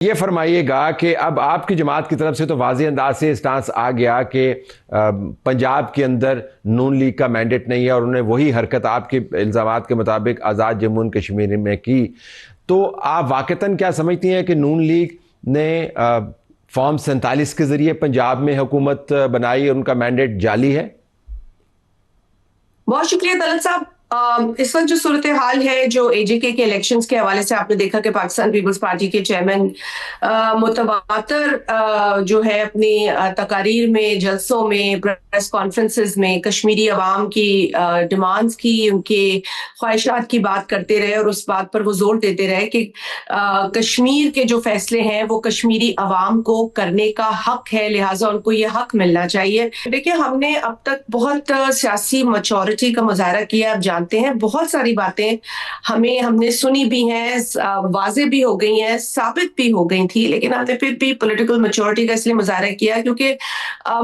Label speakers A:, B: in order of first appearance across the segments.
A: یہ فرمائیے گا کہ اب آپ کی جماعت کی طرف سے تو واضح انداز سے اسٹانس آ گیا کہ پنجاب کے اندر نون لیگ کا مینڈیٹ نہیں ہے اور انہیں وہی حرکت آپ کے الزامات کے مطابق آزاد جموں و کشمیر میں کی، تو آپ واقعتاً کیا سمجھتی ہیں کہ نون لیگ نے فارم 47 کے ذریعے پنجاب میں حکومت بنائی اور ان کا مینڈیٹ جعلی ہے؟
B: بہت شکریہ طلعت صاحب۔ اس وقت جو صورتحال ہے، جو اے جے کے الیکشنز کے حوالے سے آپ نے دیکھا کہ پاکستان پیپلز پارٹی کے چیئرمین متواتر جو ہے اپنی تقاریر میں، جلسوں میں، پریس کانفرنسز میں کشمیری عوام کی ڈیمانڈز کی، ان کے خواہشات کی بات کرتے رہے اور اس بات پر وہ زور دیتے رہے کہ کشمیر کے جو فیصلے ہیں وہ کشمیری عوام کو کرنے کا حق ہے، لہٰذا ان کو یہ حق ملنا چاہیے۔ دیکھیں، ہم نے اب تک بہت سیاسی میچورٹی کا مظاہرہ کیا، آپ جانتے ہیں بہت ساری باتیں ہم نے سنی بھی ہیں، واضح بھی ہو گئی ہیں، ثابت بھی ہو گئی تھی، لیکن ہم نے پھر بھی پولیٹیکل میچورٹی کا اس لیے مظاہرہ کیا کیونکہ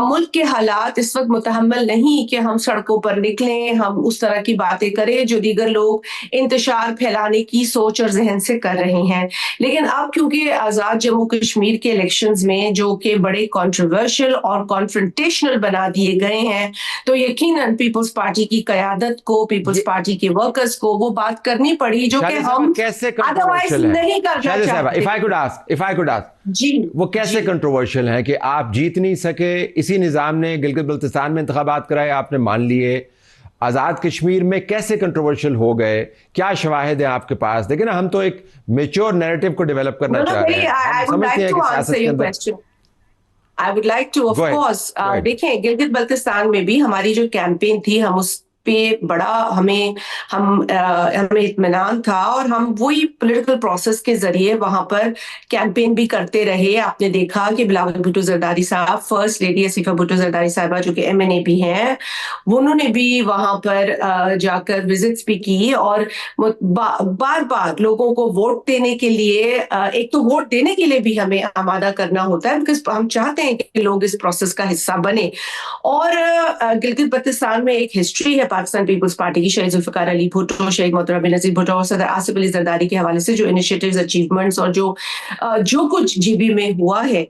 B: ملک کے حالات اس وقت متحمل نہیں کہ ہم سڑکوں پر نکلیں، ہم اس طرح کی باتیں کریں جو دیگر لوگ انتشار پھیلانے کی سوچ اور ذہن سے کر رہے ہیں۔ لیکن اب کیونکہ آزاد جموں کشمیر کے الیکشنز میں جو کہ بڑے کنٹروورشل اور کانفرنٹیشنل بنا دیے گئے ہیں، تو یقیناً پیپلز پارٹی کی قیادت کو، پیپلز پارٹی کے ورکرز کو وہ بات کرنی پڑی جو کہ ہم ادروائز نہیں کرنا چاہتے۔
A: if I could ask
B: جی،
A: وہ کیسے کنٹروورشل ہیں کہ آپ جیت نہیں سکے، اسی نظام نے گلگت بلتستان میں انتخابات کرائے، آپ نے مان لیے، آزاد کشمیر میں کیسے کنٹروورشل ہو گئے؟ کیا شواہد ہیں آپ کے پاس؟ دیکھیں نا، ہم تو ایک میچور نیریٹو کو ڈیولپ کرنا چاہ رہے ہیں، ہم سمجھتے ہیں کہ سیاست کے اندر
B: I would like to, of course, دیکھیں گلگت بلتستان میں بھی ہماری جو کیمپین تھی، ہم اس پہ بڑا ہمیں اطمینان تھا اور ہم وہی پولیٹیکل پروسیس کے ذریعے وہاں پر کیمپین بھی کرتے رہے۔ آپ نے دیکھا کہ بلاول بھٹو زرداری صاحب، فرسٹ لیڈی آصفہ بھٹو زرداری صاحبہ جو کہ MNA بھی ہیں، انہوں نے بھی وہاں پر جا کر وزٹس بھی کی اور بار بار لوگوں کو ووٹ دینے کے لیے، ایک تو ووٹ دینے کے لیے بھی ہمیں آمادہ کرنا ہوتا ہے بیکاز ہم چاہتے ہیں کہ لوگ اس پروسیس کا حصہ بنے۔ اور گلگت بلتستان میں ایک ہسٹری ہے پاکستان پیپلز پارٹی کی، شہید ذوالفقار علی بھٹو، شہید محترم بینظیر بھٹو اور صدر آصف علی زرداری کے حوالے سے جو انیشیٹیوز، اچیومنٹس اور جو کچھ جی بی میں ہوا ہے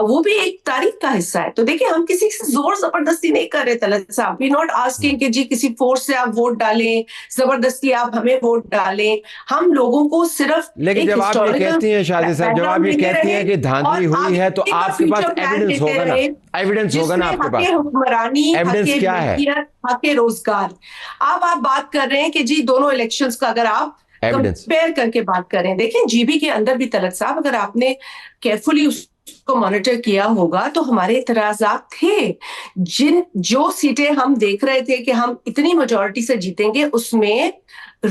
B: وہ بھی ایک تاریخ کا حصہ ہے۔ تو دیکھیں، ہم کسی سے زور زبردستی نہیں کر رہے طلعت صاحب، وی ناٹ آسکنگ کہ جی کسی فورس سے آپ ووٹ ڈالیں، زبردستی آپ ہمیں ووٹ ڈالیں۔ ہم لوگوں کو صرف،
A: لیکن جب آپ یہ کہتی ہیں شادی صاحب، جب آپ یہ کہتی ہیں کہ دھاندلی ہوئی ہے تو آپ کے پاس ایویڈنس ہوگا نا، ایویڈنس ہوگا نا آپ کے پاس،
B: حکمرانی،
A: ایویڈنس کیا ہے؟
B: حق روزگار۔ آپ بات کر رہے ہیں کہ جی دونوں الیکشنز کا اگر آپ کمپیئر کر کے بات کریں، دیکھیں جی بی کے اندر بھی طلعت صاحب، اگر آپ نے کیئرفلی اس کو مانیٹر کیا ہوگا تو ہمارے اعتراضات تھے۔ جو سیٹیں ہم دیکھ رہے تھے کہ ہم اتنی میجورٹی سے جیتیں گے، اس میں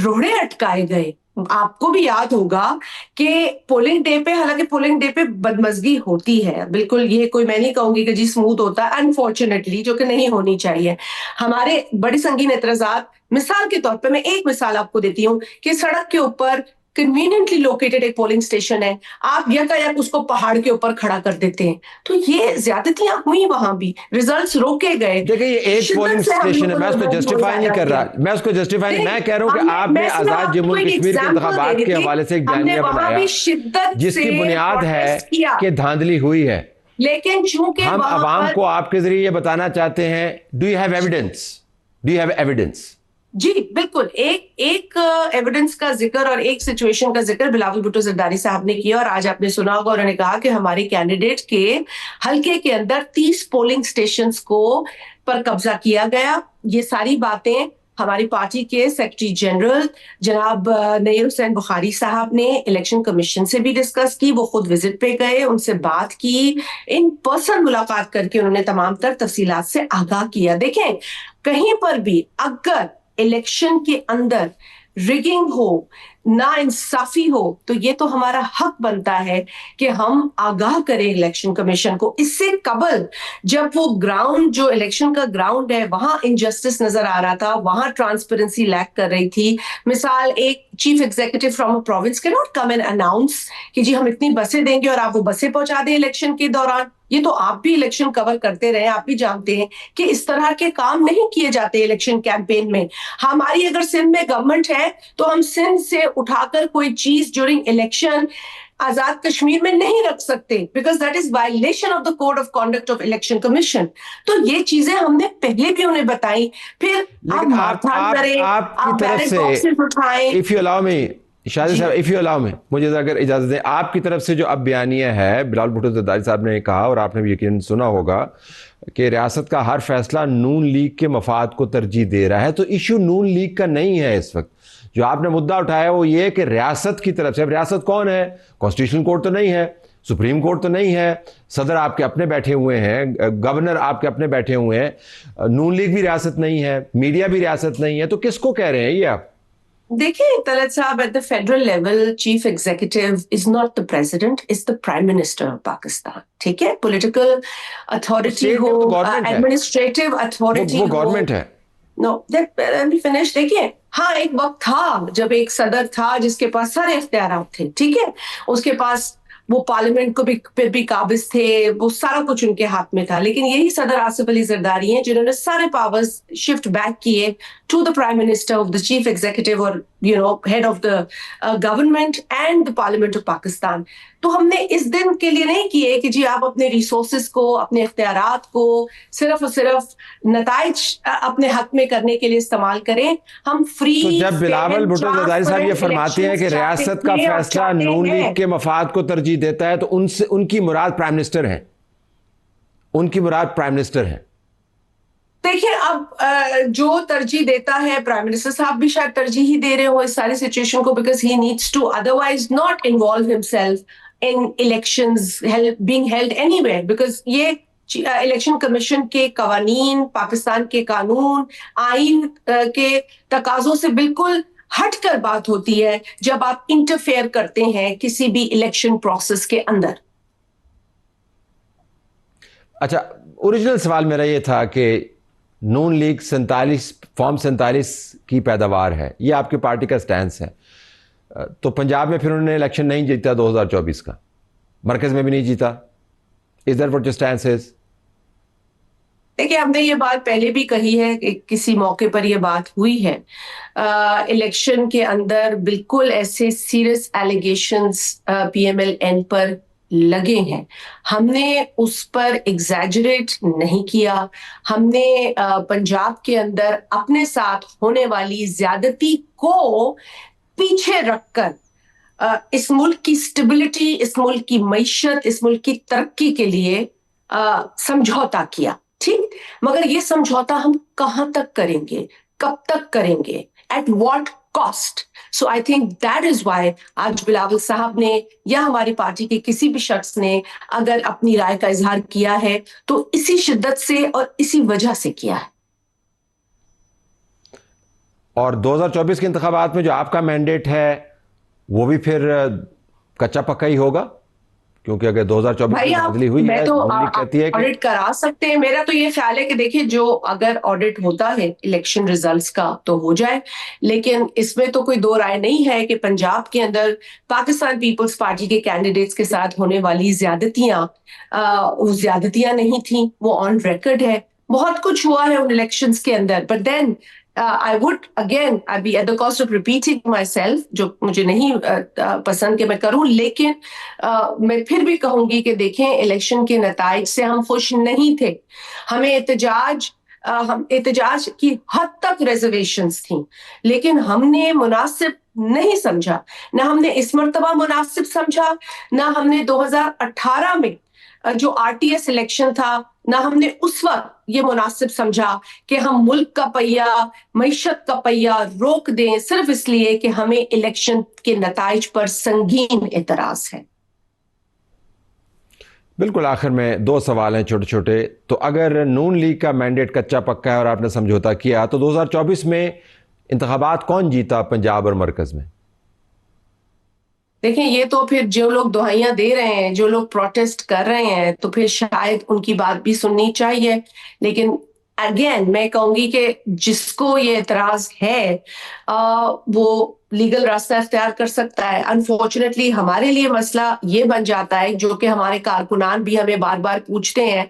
B: روڑے اٹکائے گئے۔ آپ کو بھی یاد ہوگا کہ پولنگ ڈے پہ، حالانکہ پولنگ ڈے پہ بدمزگی ہوتی ہے، بالکل یہ کوئی میں نہیں کہوں گی کہ جی اسموتھ ہوتا ہے، انفارچونیٹلی، جو کہ نہیں ہونی چاہیے۔ ہمارے بڑی سنگین اعتراضات، مثال کے طور پہ میں ایک مثال آپ کو دیتی ہوں کہ سڑک کے اوپر کنوینئنٹلی لوکیٹڈ ایک پولنگ اسٹیشن ہے، آپ یکایک اس کو پہاڑ کے اوپر کھڑا کر دیتے ہیں، تو یہ زیادتیاں ہوئی، وہاں بھی ریزلٹس روکے گئے۔
A: دیکھیں یہ ایک پولنگ اسٹیشن ہے، میں اس کو جسٹیفائی نہیں کر رہا، میں کہہ رہا ہوں کہ آپ نے آزاد جموں کشمیر کے انتخابات کے حوالے سے ایک بیانیہ بنایا جس کی بنیاد ہے کہ دھاندلی ہوئی ہے،
B: لیکن چونکہ
A: ہم عوام کو آپ کے ذریعے یہ بتانا چاہتے ہیں، do you have evidence? Do you have evidence?
B: جی بالکل، ایک ایویڈنس کا ذکر اور ایک سچویشن کا ذکر بلاول بھٹو زرداری صاحب نے کیا، اور آج آپ نے سنا ہوگا انہوں نے کہا کہ ہمارے کینڈیڈیٹ کے حلقے کے اندر 30 پولنگ سٹیشنز کو پر قبضہ کیا گیا۔ یہ ساری باتیں ہماری پارٹی کے سیکرٹری جنرل جناب نیر حسین بخاری صاحب نے الیکشن کمیشن سے بھی ڈسکس کی، وہ خود وزٹ پہ گئے، ان سے بات کی، ان پرسن ملاقات کر کے انہوں نے تمام تر تفصیلات سے آگاہ کیا۔ دیکھیں، کہیں پر بھی اگر الیکشن کے اندر ریگنگ ہو، نا انصافی ہو، تو یہ تو ہمارا حق بنتا ہے کہ ہم آگاہ کریں الیکشن کمیشن کو۔ اس سے قبل جب وہ گراؤنڈ، جو الیکشن کا گراؤنڈ ہے، وہاں انجسٹس نظر آ رہا تھا، وہاں ٹرانسپیرنسی لیک کر رہی تھی۔ مثال، ایک chief executive from a province کی ناٹ کم اینڈ اناؤنس کہ جی ہم اتنی بسیں دیں گے اور آپ وہ بسیں پہنچا دیں الیکشن کے دوران۔ یہ تو آپ بھی الیکشن کور کرتے رہے، آپ بھی جانتے ہیں کہ اس طرح کے کام نہیں کیے جاتے الیکشن کیمپین میں۔ ہماری اگر سندھ میں گورنمنٹ ہے تو ہم سندھ سے اٹھا کر کوئی چیز ڈیورنگ الیکشن آزاد کشمیر میں نہیں رکھ سکتے because that is violation of the code of conduct of election commission. تو یہ چیزیں ہم نے پہلے بھی انہیں بتائی. پھر
A: آپ کی طرف سے if you allow me شاہد صاحب if you allow me مجھے اگر اجازت دیں, آپ کی طرف سے جو اب بیانیہ ہے, بلال بھٹو زرداری صاحب نے کہا اور آپ نے بھی یقیناً سنا ہوگا کہ ریاست کا ہر فیصلہ نون لیگ کے مفاد کو ترجیح دے رہا ہے. تو ایشو نون لیگ کا نہیں ہے اس وقت. جو آپ نے مدعا اٹھایا وہ یہ کہ ریاست کی طرف سے, اب ریاست کون ہے؟ کانسٹیٹیوشنل کورٹ تو نہیں ہے, سپریم کورٹ تو نہیں ہے, صدر آپ کے اپنے بیٹھے ہوئے ہیں, گورنر آپ کے اپنے بیٹھے ہوئے ہیں, نون لیگ بھی ریاست نہیں ہے, میڈیا بھی ریاست نہیں ہے. تو کس کو کہہ رہے ہیں یہ آپ؟
B: دیکھیں طلعت صاحب, at the federal level chief executive is not the president, is the prime minister of Pakistan. ٹھیک ہے, پولیٹیکل اتھارٹی ہو, ایڈمنسٹریٹو اتھارٹی
A: وہ گورنمنٹ ہے.
B: No let me finish. دیکھیے ہاں, ایک وقت تھا جب ایک صدر تھا جس کے پاس سارے اختیارات تھے. ٹھیک ہے, اس کے پاس وہ پارلیمنٹ کو بھی قابض تھے, وہ سارا کچھ ان کے ہاتھ میں تھا. لیکن یہی صدر آصف علی زرداری ہیں جنہوں نے سارے پاورز شفٹ بیک کیے to the prime minister of the chief executive اور head of the government and the parliament of Pakistan. تو ہم نے اس دن کے لیے نہیں کیے کہ جی آپ اپنے ریسورسز کو, اپنے اختیارات کو صرف اور صرف نتائج اپنے حق میں کرنے کے لیے استعمال کریں. ہم فری.
A: تو جب بلاول بھٹو زرداری صاحب یہ فرماتے ہیں کہ ریاست کا فیصلہ نون لیگ کے مفاد کو ترجیح دیتا ہے, تو ان کی مراد پرائم منسٹر ہیں, ان کی مراد پرائم منسٹر ہیں.
B: دیکھیں اب جو ترجیح دیتا ہے, پرائم منسٹر صاحب بھی شاید ترجیح ہی دے رہے ہو اس ساری سچویشن کو, because he needs to otherwise not involve himself in elections being held anywhere, because یہ الیکشن کمیشن کے قوانین, پاکستان کے قانون, آئین کے تقاضوں سے بالکل ہٹ کر بات ہوتی ہے جب آپ انٹرفیئر کرتے ہیں کسی بھی الیکشن پروسیس کے اندر.
A: اچھا, اوریجنل سوال میرا یہ تھا کہ نون لیگ 47 فارم 47 کی پیداوار ہے, یہ آپ کی پارٹی کا سٹینس ہے. تو پنجاب میں پھر انہوں نے الیکشن نہیں جیتا 2024 کا, مرکز میں بھی نہیں جیتا. Is that what your stance is?
B: دیکھیں ہم نے یہ بات پہلے بھی کہی ہے کہ کسی موقع پر یہ بات ہوئی ہے. الیکشن کے اندر بالکل ایسے serious allegations P M L N پر لگے ہیں, ہم نے اس پر ایگزیجریٹ نہیں کیا. ہم نے پنجاب کے اندر اپنے ساتھ ہونے والی زیادتی کو پیچھے رکھ کر اس ملک کی سٹیبلٹی, اس ملک کی معیشت, اس ملک کی ترقی کے لیے سمجھوتا کیا. ٹھیک, مگر یہ سمجھوتا ہم کہاں تک کریں گے, کب تک کریں گے, at what cost. So I think that is why آج بلاول صاحب نے یا ہماری پارٹی کے کسی بھی شخص نے اگر اپنی رائے کا اظہار کیا ہے تو اسی شدت سے اور اسی وجہ سے کیا ہے.
A: اور 2024 کے انتخابات میں جو آپ کا مینڈیٹ ہے وہ بھی پھر کچا پکا ہی ہوگا, کیونکہ اگر 2024 میں بدلی ہوئی ہے, کہتی ہے کہ
B: آڈٹ کرا سکتے ہیں. میرا تو یہ خیال ہے کہ دیکھیں جو اگر آڈٹ ہوتا ہے الیکشن ریزلٹس کا تو ہو جائے, لیکن اس میں تو کوئی دو رائے نہیں ہے کہ پنجاب کے اندر پاکستان پیپلز پارٹی کے کینڈیڈیٹس کے ساتھ ہونے والی زیادتیاں وہ زیادتیاں نہیں تھیں, وہ آن ریکارڈ ہے. بہت کچھ ہوا ہے ان الیکشنز کے اندر, but then I would again I'd be at the cost of repeating myself, جو مجھے نہیں پسند کہ میں کروں, لیکن میں پھر بھی کہوں گی کہ دیکھیں الیکشن کے نتائج سے ہم خوش نہیں تھے. ہمیں احتجاج کی حد تک ریزرویشنز تھیں, لیکن ہم نے مناسب نہیں سمجھا, نہ ہم نے اس مرتبہ مناسب سمجھا, نہ ہم نے 2018 میں جو آر ٹی ایس الیکشن تھا, نہ ہم نے اس وقت یہ مناسب سمجھا کہ ہم ملک کا پہیہ, معیشت کا پہیہ روک دیں صرف اس لیے کہ ہمیں الیکشن کے نتائج پر سنگین اعتراض ہے.
A: بالکل. آخر میں دو سوال ہیں چھوٹے چھوٹے. تو اگر نون لیگ کا مینڈیٹ کچا پکا ہے اور آپ نے سمجھوتا کیا, تو 2024 میں انتخابات کون جیتا پنجاب اور مرکز میں؟
B: دیکھیں یہ تو پھر جو لوگ دہائیاں دے رہے ہیں, جو لوگ پروٹیسٹ کر رہے ہیں, تو پھر شاید ان کی بات بھی سننی چاہیے. لیکن اگین میں کہوں گی کہ جس کو یہ اعتراض ہے وہ لیگل راستہ اختیار کر سکتا ہے. انفارچونیٹلی ہمارے لیے مسئلہ یہ بن جاتا ہے, جو کہ ہمارے کارکنان بھی ہمیں بار بار پوچھتے ہیں,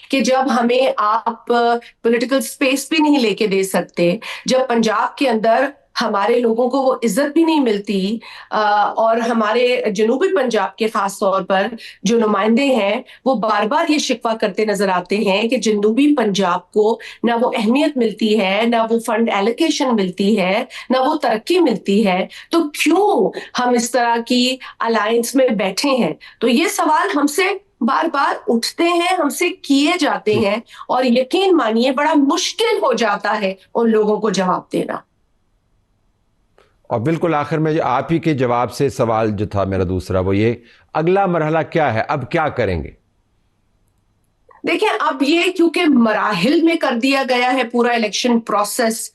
B: کہ جب ہمیں آپ پولیٹیکل سپیس بھی نہیں لے کے دے سکتے, جب پنجاب کے اندر ہمارے لوگوں کو وہ عزت بھی نہیں ملتی، اور ہمارے جنوبی پنجاب کے خاص طور پر جو نمائندے ہیں وہ بار بار یہ شکوہ کرتے نظر آتے ہیں کہ جنوبی پنجاب کو نہ وہ اہمیت ملتی ہے، نہ وہ فنڈ ایلوکیشن ملتی ہے، نہ وہ ترقی ملتی ہے، تو کیوں ہم اس طرح کی الائنس میں بیٹھے ہیں؟ تو یہ سوال ہم سے بار بار اٹھتے ہیں، ہم سے کیے جاتے ہیں، اور یقین مانیے بڑا مشکل ہو جاتا ہے ان لوگوں کو جواب دینا۔
A: اور بالکل آخر میں آپ ہی کے جواب سے سوال جو تھا میرا دوسرا وہ یہ، اگلا مرحلہ کیا ہے، اب کیا کریں گے؟
B: دیکھیں اب یہ کیونکہ مراحل میں کر دیا گیا ہے پورا الیکشن پروسیس،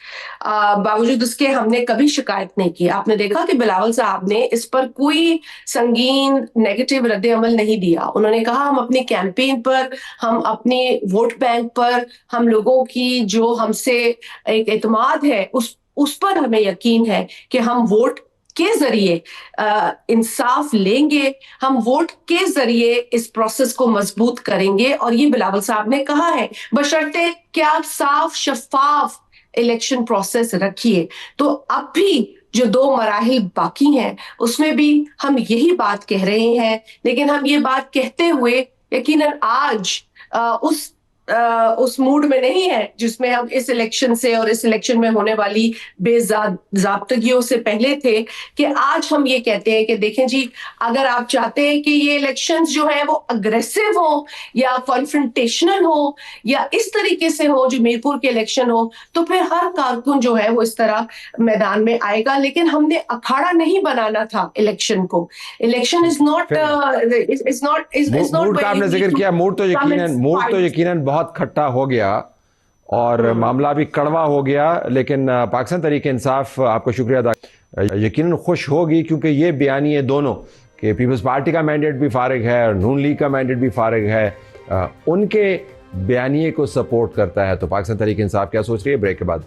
B: باوجود اس کے ہم نے کبھی شکایت نہیں کی۔ آپ نے دیکھا کہ بلاول صاحب نے اس پر کوئی سنگین نیگیٹو رد عمل نہیں دیا۔ انہوں نے کہا ہم اپنی کیمپین پر، ہم اپنے ووٹ بینک پر، ہم لوگوں کی جو ہم سے ایک اعتماد ہے اس پر ہمیں یقین ہے کہ ہم ووٹ کے ذریعے انصاف لیں گے، ہم ووٹ کے ذریعے اس پروسیس کو مضبوط کریں گے، اور یہ بلاول صاحب نے کہا ہے بشرطے کہ آپ صاف شفاف الیکشن پروسیس رکھیے۔ تو اب بھی جو 2 مراحل باقی ہیں اس میں بھی ہم یہی بات کہہ رہے ہیں، لیکن ہم یہ بات کہتے ہوئے یقیناً آج اس موڈ میں نہیں ہے جس میں ہم اس الیکشن سے اور اس الیکشن میں ہونے والی بے ضابطگیوں سے پہلے تھے، کہ آج ہم یہ کہتے ہیں کہ دیکھیں جی، اگر آپ چاہتے ہیں کہ یہ الیکشنز جو ہیں وہ اگریسو ہوں یا کنفرنٹیشنل ہوں یا اس طریقے سے ہو جو میرپور کے الیکشن ہو، تو پھر ہر کارکن جو ہے وہ اس طرح میدان میں آئے گا، لیکن ہم نے اکھاڑا نہیں بنانا تھا الیکشن کو۔ الیکشن از ناٹ
A: موڈ کا آپ نے ذکر کیا، موڈ تو یقیناً بہت کھٹا ہو گیا اور معاملہ بھی کڑوا ہو گیا، لیکن پاکستان تحریک انصاف آپ کو شکریہ ادا یقیناً خوش ہوگی، کیونکہ یہ بیانیے دونوں کہ پیپلز پارٹی کا مینڈیٹ بھی فارغ ہے اور نون لیگ کا مینڈیٹ بھی فارغ ہے، ان کے بیانیے کو سپورٹ کرتا ہے۔ تو پاکستان تحریک انصاف کیا سوچ رہی ہے؟ بریک کے بعد